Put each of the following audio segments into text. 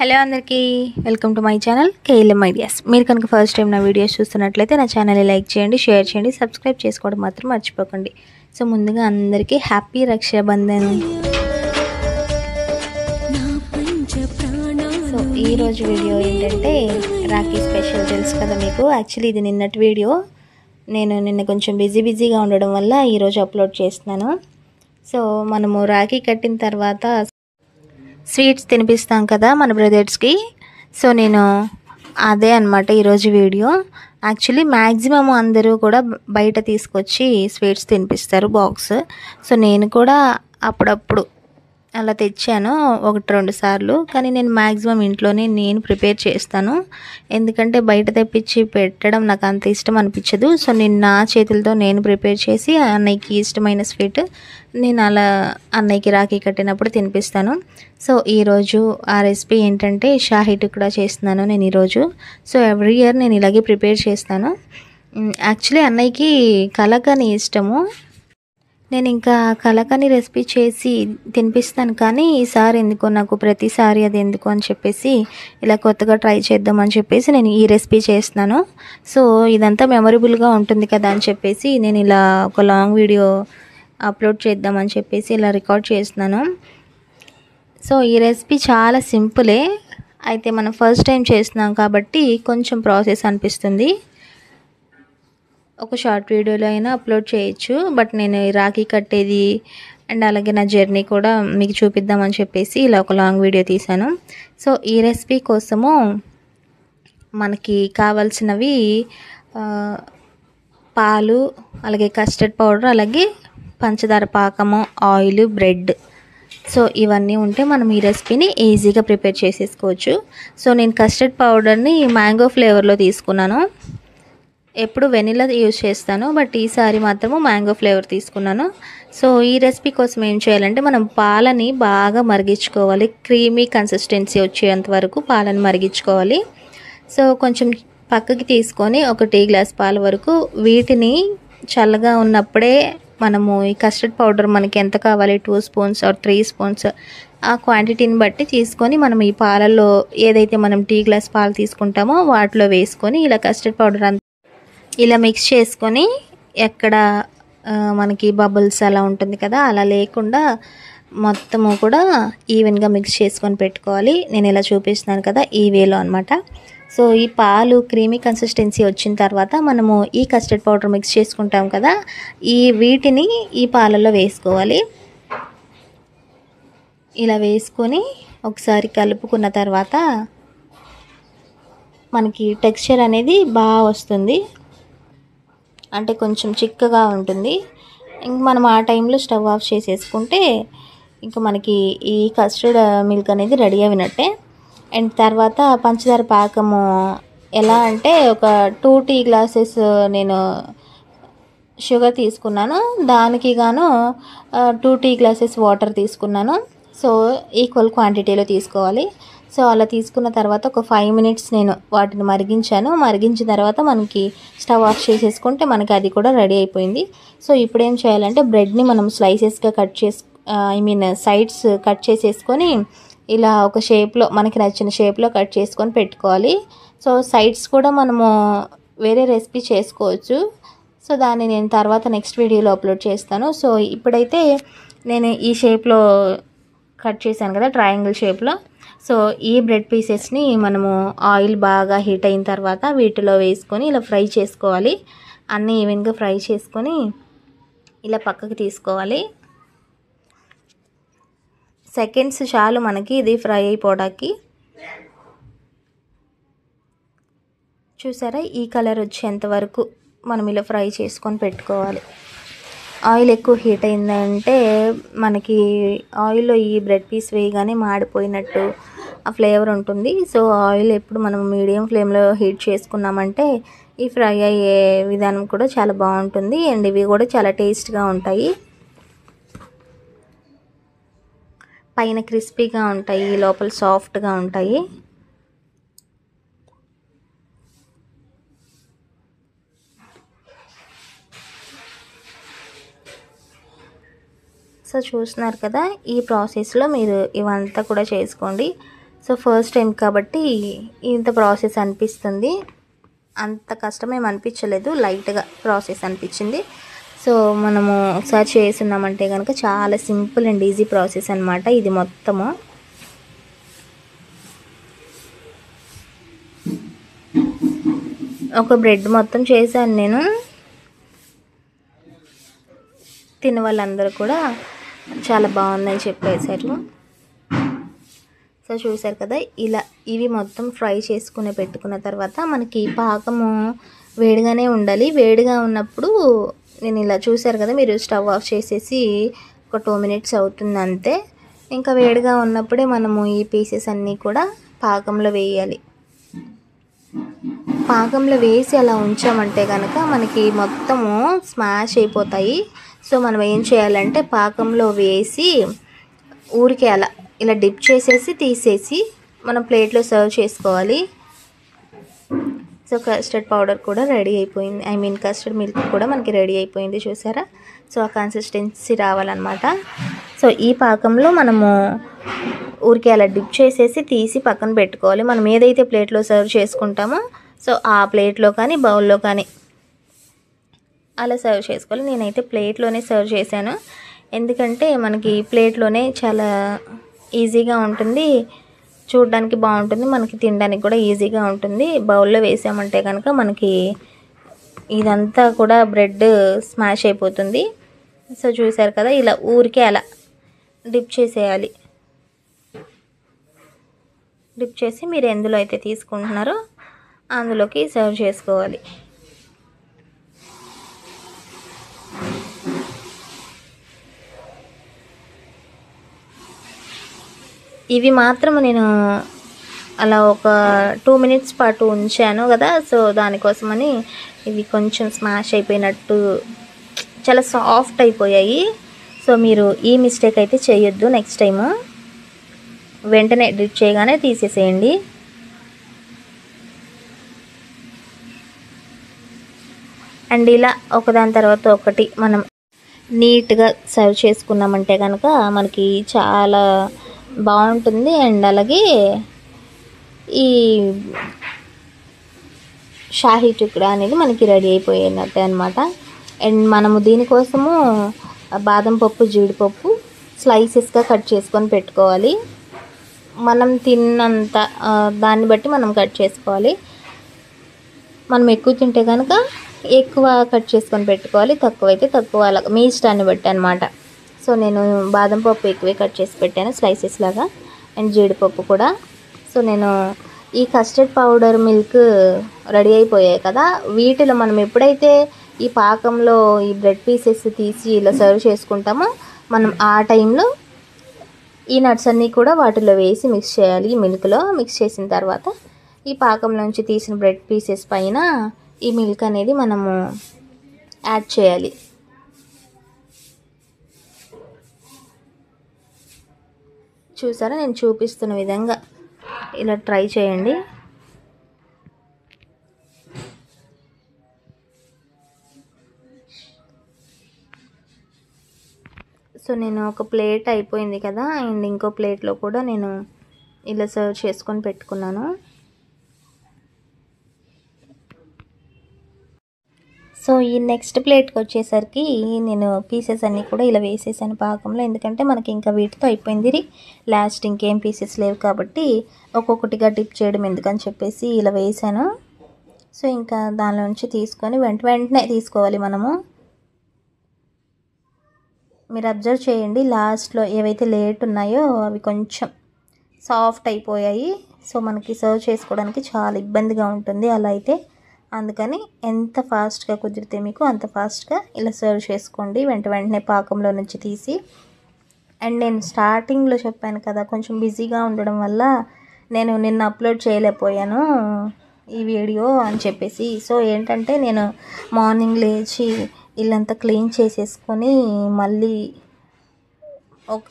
Hello అందరికీ welcome to my channel KLM ideas. మీరు కనుక ఫస్ట్ టైం నా వీడియోస్ చూస్తున్నట్లయితే నా ఛానల్ని లైక్ చేయండి, షేర్ చేయండి, సబ్స్క్రైబ్ చేసుకోవడం మాత్రం మర్చిపోకండి. సో ముందుగా అందరికీ హ్యాపీ రక్షాబంధన్. సో ఈరోజు వీడియో ఏంటంటే రాఖీ స్పెషల్. తెలుసు కదా మీకు. యాక్చువల్లీ ఇది నిన్నటి వీడియో. నేను నిన్న కొంచెం బిజీగా ఉండడం వల్ల ఈరోజు అప్లోడ్ చేస్తున్నాను. సో మనము రాఖీ కట్టిన తర్వాత స్వీట్స్ తినిపిస్తాం కదా మన బ్రదర్స్కి. సో నేను అదే అనమాట ఈరోజు వీడియో. యాక్చువల్లీ మ్యాక్సిమం అందరూ కూడా బయట తీసుకొచ్చి స్వీట్స్ తినిపిస్తారు బాక్స్. సో నేను కూడా అప్పుడప్పుడు అలా తెచ్చాను 1-2 సార్లు. కానీ నేను మ్యాక్సిమం ఇంట్లోనే నేను ప్రిపేర్ చేస్తాను. ఎందుకంటే బయట తెప్పించి పెట్టడం నాకు అంత ఇష్టం అనిపించదు. సో నేను నా చేతులతో నేను ప్రిపేర్ చేసి అన్నయ్యకి ఇష్టమైన స్వీట్ నేను అలా అన్నయ్యకి రాఖీ కట్టినప్పుడు తినిపిస్తాను. సో ఈరోజు ఆ రెసిపీ ఏంటంటే షాహీ టుక్డా చేస్తున్నాను నేను ఈరోజు. సో ఎవ్రీ ఇయర్ నేను ఇలాగే ప్రిపేర్ చేస్తాను. యాక్చువల్లీ అన్నయ్యకి కలకని ఇష్టము. నేను ఇంకా కలకని రెసిపీ చేసి తినిపిస్తాను. కానీ ఈసారి ఎందుకో నాకు ప్రతిసారి అది ఎందుకు అని చెప్పేసి ఇలా కొత్తగా ట్రై చేద్దామని చెప్పేసి నేను ఈ రెసిపీ చేస్తున్నాను. సో ఇదంతా మెమొరబుల్గా ఉంటుంది కదా అని చెప్పేసి నేను ఇలా ఒక లాంగ్ వీడియో అప్లోడ్ చేద్దామని చెప్పేసి ఇలా రికార్డ్ చేస్తున్నాను. సో ఈ రెసిపీ చాలా సింపులే. అయితే మనం ఫస్ట్ టైం చేస్తున్నాం కాబట్టి కొంచెం ప్రాసెస్ అనిపిస్తుంది. ఒక షార్ట్ వీడియోలో అయినా అప్లోడ్ చేయొచ్చు. బట్ నేను రాఖీ కట్టేది అండ్ అలాగే నా జర్నీ కూడా మీకు చూపిద్దామని చెప్పేసి ఇలా ఒక లాంగ్ వీడియో తీశాను. సో ఈ రెసిపీ కోసము మనకి కావాల్సినవి పాలు, అలాగే కస్టర్డ్ పౌడర్, అలాగే పంచదార పాకము, ఆయిల్, బ్రెడ్. సో ఇవన్నీ ఉంటే మనం ఈ రెసిపీని ఈజీగా ప్రిపేర్ చేసేసుకోవచ్చు. సో నేను కస్టర్డ్ పౌడర్ని మ్యాంగో ఫ్లేవర్లో తీసుకున్నాను. ఎప్పుడు వెనిలా యూజ్ చేస్తాను, బట్ ఈసారి మాత్రము మ్యాంగో ఫ్లేవర్ తీసుకున్నాను. సో ఈ రెసిపీ కోసం ఏం చేయాలంటే మనం పాలని బాగా మరిగించుకోవాలి. క్రీమీ కన్సిస్టెన్సీ వచ్చేంత వరకు పాలను మరిగించుకోవాలి. సో కొంచెం పక్కకి తీసుకొని ఒక టీ గ్లాస్ పాల వరకు వీటిని చల్లగా ఉన్నప్పుడే మనము ఈ కస్టర్డ్ పౌడర్ మనకి ఎంత కావాలి 2 స్పూన్స్ ఆర్ 3 స్పూన్స్ ఆ క్వాంటిటీని బట్టి తీసుకొని మనం ఈ పాలల్లో ఏదైతే మనం టీ గ్లాస్ పాలు తీసుకుంటామో వాటిలో వేసుకొని ఇలా కస్టర్డ్ పౌడర్ అంతా ఇలా మిక్స్ చేసుకొని ఎక్కడ మనకి బబుల్స్ అలా ఉంటుంది కదా అలా లేకుండా మొత్తము కూడా ఈవెన్గా మిక్స్ చేసుకొని పెట్టుకోవాలి. నేను ఇలా చూపిస్తున్నాను కదా ఈ వేలో అనమాట. సో ఈ పాలు క్రీమీ కన్సిస్టెన్సీ వచ్చిన తర్వాత మనము ఈ కస్టర్డ్ పౌడర్ మిక్స్ చేసుకుంటాం కదా వీటిని ఈ పాలల్లో వేసుకోవాలి. ఇలా వేసుకొని ఒకసారి కలుపుకున్న తర్వాత మనకి టెక్స్చర్ అనేది బాగా వస్తుంది. అంటే కొంచెం చిక్కగా ఉంటుంది. ఇంక మనం ఆ టైంలో స్టవ్ ఆఫ్ చేసేసుకుంటే ఇంకా మనకి ఈ కస్టర్డ్ మిల్క్ అనేది రెడీ అయినట్టే. అండ్ తర్వాత పంచదార పాకము ఎలా అంటే ఒక 2 టీ గ్లాసెస్ నేను షుగర్ తీసుకున్నాను. దానికి గాను 2 టీ గ్లాసెస్ వాటర్ తీసుకున్నాను. సో ఈక్వల్ క్వాంటిటీలో తీసుకోవాలి. సో అలా తీసుకున్న తర్వాత ఒక 5 మినిట్స్ నేను వాటిని మరిగించాను. మరిగించిన తర్వాత మనకి స్టవ్ ఆఫ్ చేసేసుకుంటే మనకి అది కూడా రెడీ అయిపోయింది. సో ఇప్పుడు ఏం చేయాలంటే బ్రెడ్ని మనం స్లైసెస్గా కట్ చేసి సైడ్స్ కట్ చేసేసుకొని ఇలా ఒక షేప్లో మనకి నచ్చిన షేప్లో కట్ చేసుకొని పెట్టుకోవాలి. సో సైడ్స్ కూడా మనము వేరే రెసిపీ చేసుకోవచ్చు. సో దాన్ని నేను తర్వాత నెక్స్ట్ వీడియోలో అప్లోడ్ చేస్తాను. సో ఇప్పుడైతే నేను ఈ షేప్లో కట్ చేశాను కదా ట్రయాంగిల్ షేప్లో. సో ఈ బ్రెడ్ పీసెస్ని మనము ఆయిల్ బాగా హీట్ అయిన తర్వాత వీటిలో వేసుకొని ఇలా ఫ్రై చేసుకోవాలి. అన్నీ ఈవెన్గా ఫ్రై చేసుకొని ఇలా పక్కకి తీసుకోవాలి. సెకండ్స్ చాలు మనకి ఇది ఫ్రై అయిపోవడానికి. చూసారా ఈ కలర్ వచ్చేంత వరకు మనం ఇలా ఫ్రై చేసుకొని పెట్టుకోవాలి. ఆయిల్ ఎక్కువ హీట్ అయిందంటే మనకి ఆయిల్లో ఈ బ్రెడ్ పీస్ వేయగానే మాడిపోయినట్టు ఆ ఫ్లేవర్ ఉంటుంది. సో ఆయిల్ ఎప్పుడు మనం మీడియం ఫ్లేమ్లో హీట్ చేసుకున్నామంటే ఈ ఫ్రై అయ్యే విధానం కూడా చాలా బాగుంటుంది. అండ్ ఇవి కూడా చాలా టేస్ట్గా ఉంటాయి. పైన క్రిస్పీగా ఉంటాయి, లోపల సాఫ్ట్గా ఉంటాయి. సో చూస్తున్నారు కదా ఈ ప్రాసెస్లో మీరు ఇవంతా కూడా చేసుకోండి. సో ఫస్ట్ టైం కాబట్టి ఇంత ప్రాసెస్ అనిపిస్తుంది. అంత కష్టమేం అనిపించలేదు, లైట్గా ప్రాసెస్ అనిపించింది. సో మనము ఒకసారి చేస్తున్నామంటే కనుక చాలా సింపుల్ అండ్ ఈజీ ప్రాసెస్ అనమాట ఇది మొత్తము. ఒక బ్రెడ్ మొత్తం చేశాను నేను. తిన్న వాళ్ళందరూ కూడా చాలా బాగుందని చెప్పేశారు. సో చూసారు కదా, ఇలా ఇవి మొత్తం ఫ్రై చేసుకుని పెట్టుకున్న తర్వాత మనకి పాకము వేడిగానే ఉండాలి. వేడిగా ఉన్నప్పుడు నేను ఇలా చూసారు కదా, మీరు స్టవ్ ఆఫ్ చేసేసి ఒక 2 మినిట్స్ అవుతుంది అంతే. ఇంకా వేడిగా ఉన్నప్పుడే మనము ఈ పీసెస్ అన్నీ కూడా పాకంలో వేయాలి. పాకంలో వేసి అలా ఉంచామంటే కనుక మనకి మొత్తము స్మాష్ అయిపోతాయి. సో మనం ఏం చేయాలంటే పాకంలో వేసి ఊరికే అలా ఇలా డిప్ చేసేసి తీసేసి మనం ప్లేట్లో సర్వ్ చేసుకోవాలి. సో కస్టర్డ్ పౌడర్ కూడా రెడీ అయిపోయింది, కస్టర్డ్ మిల్క్ కూడా మనకి రెడీ అయిపోయింది చూసారా. సో ఆ కన్సిస్టెన్సీ రావాలన్నమాట. సో ఈ పాకంలో మనము ఊరికే అలా డిప్ చేసేసి తీసి పక్కన పెట్టుకోవాలి. మనం ఏదైతే ప్లేట్లో సర్వ్ చేసుకుంటామో సో ఆ ప్లేట్లో కానీ బౌల్లో కానీ అలా సర్వ్ చేసుకోవాలి. నేనైతే ప్లేట్లోనే సర్వ్ చేశాను, ఎందుకంటే మనకి ప్లేట్లోనే చాలా ఈజీగా ఉంటుంది, చూడడానికి బాగుంటుంది, మనకి తినడానికి కూడా ఈజీగా ఉంటుంది. బౌల్లో వేసామంటే కనుక మనకి ఇదంతా కూడా బ్రెడ్ స్మాష్ అయిపోతుంది. సో చూసారు కదా, ఇలా ఊరికే అలా డిప్ చేసేయాలి. డిప్ చేసి మీరు ఎందులో అయితే తీసుకుంటున్నారో అందులోకి సర్వ్ చేసుకోవాలి. ఇవి మాత్రం నేను అలా ఒక 2 మినిట్స్ పాటు ఉంచాను కదా, సో దానికోసమని ఇవి కొంచెం స్మాష్ అయిపోయినట్టు చాలా సాఫ్ట్ అయిపోయాయి. సో మీరు ఈ మిస్టేక్ అయితే చేయొద్దు నెక్స్ట్ టైము. వెంటనే డిప్ చేయగానే తీసేసేయండి. అండ్ ఇలా ఒకదాని తర్వాత ఒకటి మనం నీట్గా సర్వ్ చేసుకున్నామంటే కనుక మనకి చాలా బాగుంటుంది. అండ్ అలాగే ఈ షాహీ టుక్డా అనేది మనకి రెడీ అయిపోయినట్టే అనమాట. అండ్ మనము దీనికోసము బాదం పప్పు, జీడిపప్పు స్లైసెస్గా కట్ చేసుకొని పెట్టుకోవాలి. మనం తిన్నంత దాన్ని బట్టి మనం కట్ చేసుకోవాలి. మనం ఎక్కువ తింటే కనుక ఎక్కువ కట్ చేసుకొని పెట్టుకోవాలి, తక్కువైతే తక్కువ, అలా మీ ఇష్టాన్ని బట్టి అనమాట. సో నేను బాదం పప్పు ఎక్కువే కట్ చేసి పెట్టాను స్లైసెస్ లాగా, అండ్ జీడిపప్పు కూడా. సో నేను ఈ కస్టర్డ్ పౌడర్, మిల్క్ రెడీ అయిపోయాయి కదా, వీటిలో మనం ఎప్పుడైతే ఈ పాకంలో ఈ బ్రెడ్ పీసెస్ తీసి ఇలా సర్వ్ చేసుకుంటామో మనం ఆ టైంలో ఈ నట్స్ అన్నీ కూడా వాటిలో వేసి మిక్స్ చేయాలి. మిల్క్లో మిక్స్ చేసిన తర్వాత ఈ పాకంలోంచి తీసిన బ్రెడ్ పీసెస్ పైన ఈ మిల్క్ అనేది మనము యాడ్ చేయాలి. చూసారా, నేను చూపిస్తున్న విధంగా ఇలా ట్రై చేయండి. సో నేను ఒక ప్లేట్ అయిపోయింది కదా, అండ్ ఇంకో ప్లేట్లో కూడా నేను ఇలా సర్వ్ చేసుకొని పెట్టుకున్నాను. సో ఈ నెక్స్ట్ ప్లేట్కి వచ్చేసరికి నేను పీసెస్ అన్నీ కూడా ఇలా వేసేసాను పాకంలో, ఎందుకంటే మనకి ఇంకా వీటితో అయిపోయింది, లాస్ట్ ఇంకేం పీసెస్ లేవు కాబట్టి ఒక్కొక్కటిగా డిప్ చేయడం ఎందుకని చెప్పేసి ఇలా వేసాను. సో ఇంకా దానిలోంచి తీసుకొని వెంటనే తీసుకోవాలి మనము. మీరు అబ్జర్వ్ చేయండి, లాస్ట్లో ఏవైతే లేట్ ఉన్నాయో అవి కొంచెం సాఫ్ట్ అయిపోయాయి. సో మనకి సర్వ్ చేసుకోవడానికి చాలా ఇబ్బందిగా ఉంటుంది అలా అయితే. అందుకని ఎంత ఫాస్ట్గా కుదిరితే మీకు అంత ఫాస్ట్గా ఇలా సర్వ్ చేసుకోండి, వెంటనే పాకంలో నుంచి తీసి. అండ్ నేను స్టార్టింగ్లో చెప్పాను కదా, కొంచెం బిజీగా ఉండడం వల్ల నేను నిన్న అప్లోడ్ చేయలేకపోయాను ఈ వీడియో అని చెప్పేసి. సో ఏంటంటే నేను మార్నింగ్ లేచి ఇల్లంతా క్లీన్ చేసేసుకొని మళ్ళీ ఒక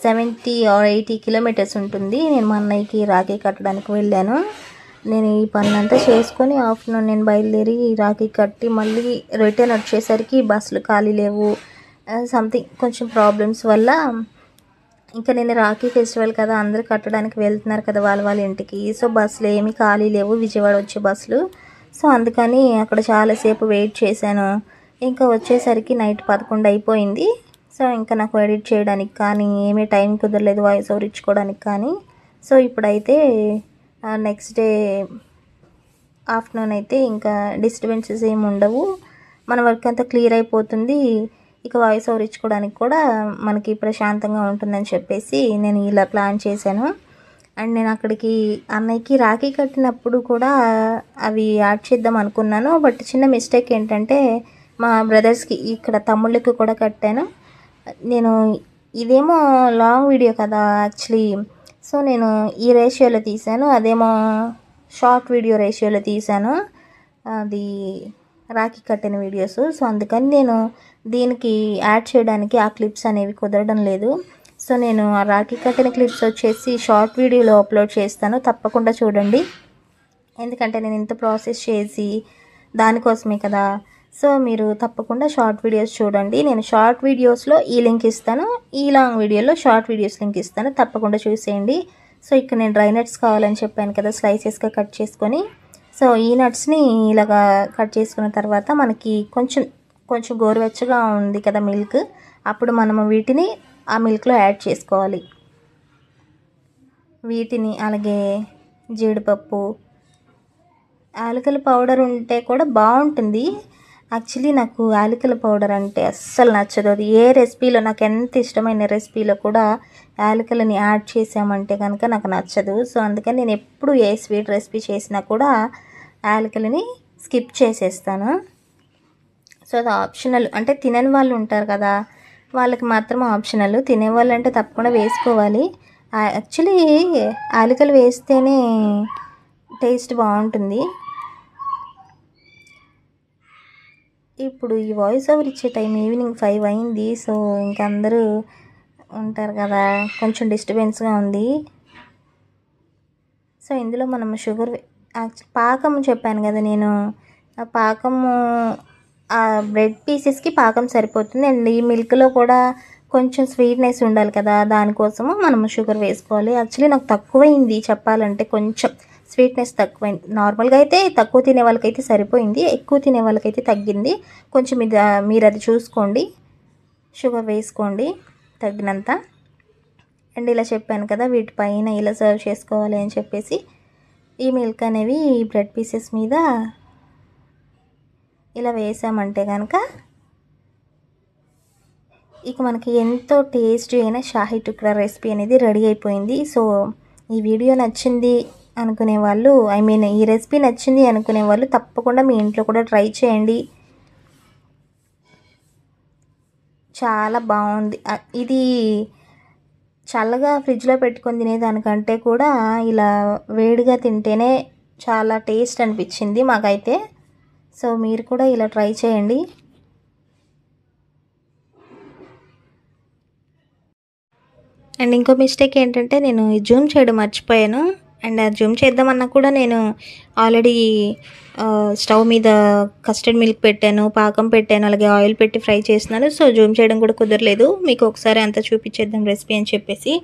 70 or 80 కిలోమీటర్స్ ఉంటుంది, నేను మా అన్నయ్యకి రాఖీ కట్టడానికి వెళ్ళాను. నేను ఈ పనులంతా చేసుకొని ఆఫ్టర్నూన్ నేను బయలుదేరి రాఖీ కట్టి మళ్ళీ రిటర్న్ వచ్చేసరికి బస్సులు ఖాళీ లేవు, సంథింగ్ కొంచెం ప్రాబ్లమ్స్ వల్ల ఇంకా నేను రాఖీ ఫెస్టివల్ కదా, అందరూ కట్టడానికి వెళ్తున్నారు కదా వాళ్ళ వాళ్ళ ఇంటికి. సో బస్సులు ఏమీ ఖాళీ లేవు, విజయవాడ వచ్చే బస్సులు. సో అందుకని అక్కడ చాలాసేపు వెయిట్ చేశాను. ఇంకా వచ్చేసరికి నైట్ 11 అయిపోయింది. సో ఇంకా నాకు ఎడిట్ చేయడానికి కానీ ఏమీ టైం కుదరలేదు, వాయిస్ ఓవర్ ఇచ్చుకోవడానికి కానీ. సో ఇప్పుడైతే నెక్స్ట్ డే ఆఫ్టర్నూన్ అయితే ఇంకా డిస్టర్బెన్సెస్ ఏమి ఉండవు, మన వర్క్ అంతా క్లియర్ అయిపోతుంది. ఇక వాయిస్ ఓవర్ ఇచ్చుకోవడానికి కూడా మనకి ప్రశాంతంగా ఉంటుందని చెప్పేసి నేను ఇలా ప్లాన్ చేశాను. అండ్ నేను అక్కడికి అన్నయ్యకి రాఖీ కట్టినప్పుడు కూడా అవి యాడ్ చేద్దాం అనుకున్నాను. బట్ చిన్న మిస్టేక్ ఏంటంటే మా బ్రదర్స్కి ఇక్కడ తమ్ముళ్ళకి కూడా కట్టాను నేను. ఇదేమో లాంగ్ వీడియో కదా యాక్చువల్లీ, సో నేను ఈ రేషియోలో తీశాను, అదేమో షార్ట్ వీడియో రేషియోలో తీశాను అది రాఖీ కట్టిన వీడియోస్. సో అందుకని నేను దీనికి యాడ్ చేయడానికి ఆ క్లిప్స్ అనేవి కుదరడం లేదు. సో నేను ఆ రాఖీ కట్టిన క్లిప్స్ వచ్చేసి షార్ట్ వీడియోలో అప్లోడ్ చేస్తాను, తప్పకుండా చూడండి. ఎందుకంటే నేను ఇంత ప్రాసెస్ చేసి దానికోసమే కదా. సో మీరు తప్పకుండా షార్ట్ వీడియోస్ చూడండి. నేను షార్ట్ వీడియోస్లో ఈ లింక్ ఇస్తాను, ఈ లాంగ్ వీడియోలో షార్ట్ వీడియోస్ లింక్ ఇస్తాను, తప్పకుండా చూసేయండి. సో ఇక్కడ నేను డ్రై నట్స్ కావాలని చెప్పాను కదా, స్లైసెస్గా కట్ చేసుకొని. సో ఈ నట్స్ని ఇలాగా కట్ చేసుకున్న తర్వాత మనకి కొంచెం గోరువెచ్చగా ఉంది కదా మిల్క్, అప్పుడు మనము వీటిని ఆ మిల్క్లో యాడ్ చేసుకోవాలి. వీటిని అలాగే జీడిపప్పు, యాలకుల పౌడర్ ఉంటే కూడా బాగుంటుంది. యాక్చువల్లీ నాకు యాలకుల పౌడర్ అంటే అస్సలు నచ్చదు. అది ఏ రెసిపీలో, నాకు ఎంత ఇష్టమైన రెసిపీలో కూడా యాలకులని యాడ్ చేసామంటే కనుక నాకు నచ్చదు. సో అందుకని నేను ఎప్పుడు ఏ స్వీట్ రెసిపీ చేసినా కూడా యాలకులని స్కిప్ చేసేస్తాను. సో అది ఆప్షనల్, అంటే తినని వాళ్ళు ఉంటారు కదా వాళ్ళకి మాత్రం ఆప్షనల్, తినేవాళ్ళు అంటే తప్పకుండా వేసుకోవాలి. యాక్చువల్లీ యాలకులు వేస్తేనే టేస్ట్ బాగుంటుంది. ఇప్పుడు ఈ వాయిస్ ఓవర్ ఇచ్చే టైం ఈవినింగ్ 5 అయింది. సో ఇంకా అందరూ ఉంటారు కదా, కొంచెం డిస్టర్బెన్స్గా ఉంది. సో ఇందులో మనం షుగర్ పాకం చెప్పాను కదా నేను, ఆ పాకము ఆ బ్రెడ్ పీసెస్కి పాకం సరిపోతుంది. అండ్ ఈ మిల్క్లో కూడా కొంచెం స్వీట్నెస్ ఉండాలి కదా, దానికోసము మనము షుగర్ వేసుకోవాలి. యాక్చువల్లీ నాకు తక్కువైంది చెప్పాలంటే, కొంచెం స్వీట్నెస్ తక్కువైంది. నార్మల్గా అయితే తక్కువ తినే వాళ్ళకైతే సరిపోయింది, ఎక్కువ తినే వాళ్ళకైతే తగ్గింది. కొంచెం మీరు అది చూసుకోండి, షుగర్ వేసుకోండి తగినంత. అండ్ ఇలా చెప్పాను కదా వీటిపైన ఇలా సర్వ్ చేసుకోవాలి అని చెప్పేసి, ఈ మిల్క్ అనేవి ఈ బ్రెడ్ పీసెస్ మీద ఇలా వేసామంటే కనుక ఇక మనకి ఎంతో టేస్టీ అయిన షాహీ టుక్రా రెసిపీ అనేది రెడీ అయిపోయింది. సో ఈ వీడియో నచ్చింది అనుకునే వాళ్ళు, ఈ రెసిపీ నచ్చింది అనుకునే వాళ్ళు తప్పకుండా మీ ఇంట్లో కూడా ట్రై చేయండి. చాలా బాగుంది. ఇది చల్లగా ఫ్రిడ్జ్లో పెట్టుకొని తినేదానికంటే కూడా ఇలా వేడిగా తింటేనే చాలా టేస్ట్ అనిపించింది మాకైతే. సో మీరు కూడా ఇలా ట్రై చేయండి. అండ్ ఇంకో మిస్టేక్ ఏంటంటే నేను జూమ్ చేయడం మర్చిపోయాను. అండ్ జూమ్ చేద్దామన్నా కూడా నేను ఆల్రెడీ స్టవ్ మీద కస్టర్డ్ మిల్క్ పెట్టాను, పాకం పెట్టాను, అలాగే ఆయిల్ పెట్టి ఫ్రై చేస్తున్నాను. సో జూమ్ చేయడం కూడా కుదరలేదు. మీకు ఒకసారి అంతా చూపించేద్దాం రెసిపీ అని చెప్పేసి.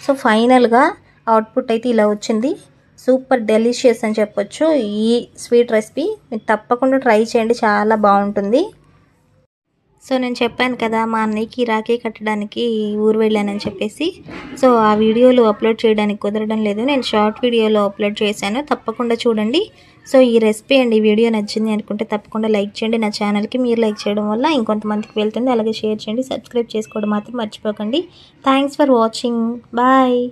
సో ఫైనల్గా అవుట్పుట్ అయితే ఇలా వచ్చింది. సూపర్ డెలిషియస్ అని చెప్పొచ్చు ఈ స్వీట్ రెసిపీ. మీరు తప్పకుండా ట్రై చేయండి, చాలా బాగుంటుంది. సో నేను చెప్పాను కదా మా అన్నయ్యకి రాఖీ కట్టడానికి ఊరు వెళ్ళానని చెప్పేసి. సో ఆ వీడియోలు అప్లోడ్ చేయడానికి కుదరడం లేదు, నేను షార్ట్ వీడియోలో అప్లోడ్ చేశాను, తప్పకుండా చూడండి. సో ఈ రెసిపీ అండ్ ఈ వీడియో నచ్చింది అనుకుంటే తప్పకుండా లైక్ చేయండి. నా ఛానల్కి మీరు లైక్ చేయడం వల్ల ఇంకొంతమందికి వెళ్తుంది. అలాగే షేర్ చేయండి, సబ్స్క్రైబ్ చేసుకోవడం మాత్రం మర్చిపోకండి. Thanks for watching, bye.